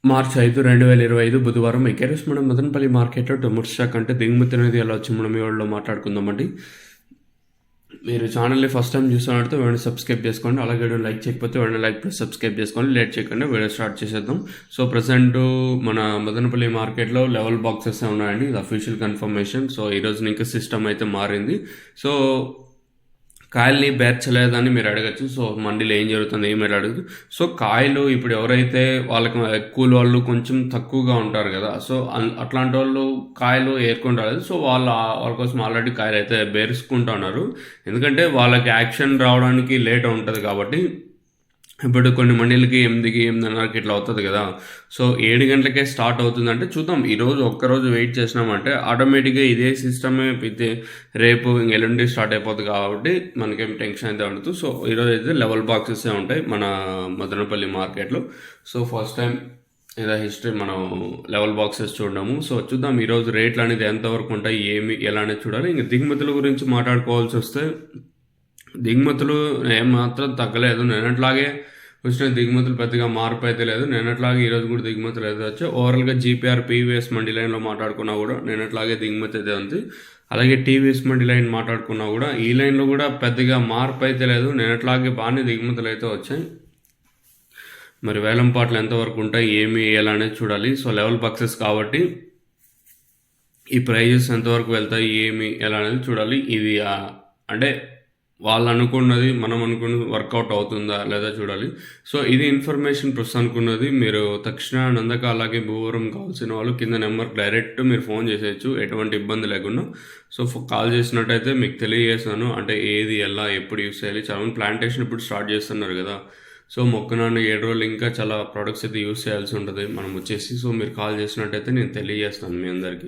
మార్చి 5, 2025 బుధవారం ఈరోజు మనం మదనపల్లి మార్కెట్లో టొమాటో స్టాక్ అంటే దిగుమతి అనేది ఎలా వచ్చి మనం ఈ వాళ్ళలో మాట్లాడుకుందామండి. మీరు ఛానల్ని ఫస్ట్ టైం చూస్తున్నట్టు వెంటనే సబ్స్క్రైబ్ చేసుకోండి. అలాగే లైక్ చేయకపోతే వెంటనే లైక్ ప్లస్ సబ్స్క్రైబ్ చేసుకోండి. లేట్ చేయకుండా వీడియో స్టార్ట్ చేసేద్దాం. సో ప్రజెంట్ మన మదనపల్లి మార్కెట్లో లెవెల్ బాక్సెస్ ఉన్నాయండి, ఇది అఫీషియల్ కన్ఫర్మేషన్. సో ఈరోజు ఇంకా సిస్టమ్ అయితే మారింది. సో కాయల్ని బేర్చలేదని మీరు అడగచ్చు. సో మండీలో ఏం జరుగుతుంది ఏమి అడగదు. సో కాయలు ఇప్పుడు ఎవరైతే వాళ్ళకి ఎక్కువ వాళ్ళు కొంచెం తక్కువగా ఉంటారు కదా, సో అట్లాంటి వాళ్ళు కాయలు ఏరుకొని రాలేదు. సో వాళ్ళ కోసం ఆల్రెడీ కాయలు అయితే బేరుసుకుంటా ఉన్నారు. ఎందుకంటే వాళ్ళకి యాక్షన్ రావడానికి లేట్ ఉంటుంది కాబట్టి. ఇప్పుడు కొన్ని మండీలకి 8కి 8:30కి ఇట్లా అవుతుంది కదా. సో 7 గంటలకే స్టార్ట్ అవుతుందంటే చూద్దాం. ఈరోజు ఒక్కరోజు వెయిట్ చేసినామంటే ఆటోమేటిక్గా ఇదే సిస్టమే రేపు ఎల్లుండి స్టార్ట్ అయిపోతుంది కాబట్టి మనకేం టెన్షన్ అయితే ఉండదు. సో ఈరోజు అయితే లెవెల్ బాక్సెసే ఉంటాయి మన మదనపల్లి మార్కెట్లో. సో ఫస్ట్ టైం ఏదో హిస్టరీ మనం లెవెల్ బాక్సెస్ చూడము. సో చూద్దాం ఈరోజు రేట్లు అనేది ఎంతవరకు ఉంటాయి ఎలా అనేది చూడాలి. ఇంకా దిగుమతుల గురించి మాట్లాడుకోవాల్సి వస్తే దిగుమతులు ఏమాత్రం తగ్గలేదు. నిన్నట్లాగే వచ్చిన దిగుమతులు పెద్దగా మార్పు అయితే లేదు. నిన్నట్లాగే ఈరోజు కూడా దిగుమతులు అయితే వచ్చాయి. ఓవరాల్గా జీపీఆర్ పీవీఎస్ మండీ లైన్లో మాట్లాడుకున్నా కూడా నిన్నట్లాగే దిగుమతి అయితే ఉంది. అలాగే టీవీఎస్ మండీ లైన్ మాట్లాడుకున్నా కూడా ఈ లైన్లో కూడా పెద్దగా మార్పు అయితే లేదు. నిన్నట్లాగే బాగానే దిగుమతులు అయితే వచ్చాయి. మరి వేలం పాటలు ఎంతవరకు ఉంటాయి ఎలా అనేది చూడాలి. సో లెవెల్ బాక్సెస్ కాబట్టి ఈ ప్రైజెస్ ఎంతవరకు వెళ్తాయి ఎలా అనేది చూడాలి. ఇది అంటే వాళ్ళు అనుకున్నది మనం అనుకున్నది వర్కౌట్ అవుతుందా లేదా చూడాలి. సో ఇది ఇన్ఫర్మేషన్ ప్రస్తుతానికి ఉన్నది. మీరు తక్షణ నందక అలాగే భూవరం కావాల్సిన వాళ్ళు కింద నెంబర్కి డైరెక్ట్ మీరు ఫోన్ చేసేయచ్చు ఎటువంటి ఇబ్బంది లేకుండా. సో కాల్ చేసినట్టయితే మీకు తెలియజేస్తాను అంటే ఏది ఎలా ఎప్పుడు యూస్ చేయాలి. చాలామంది ప్లాంటేషన్ ఇప్పుడు స్టార్ట్ చేస్తున్నారు కదా. సో మొక్కనాన్న 7 రోజులు ఇంకా చాలా ప్రొడక్ట్స్ అయితే యూస్ చేయాల్సి ఉంటుంది మనం వచ్చేసి. సో మీరు కాల్ చేసినట్టయితే నేను తెలియజేస్తాను మీ అందరికీ.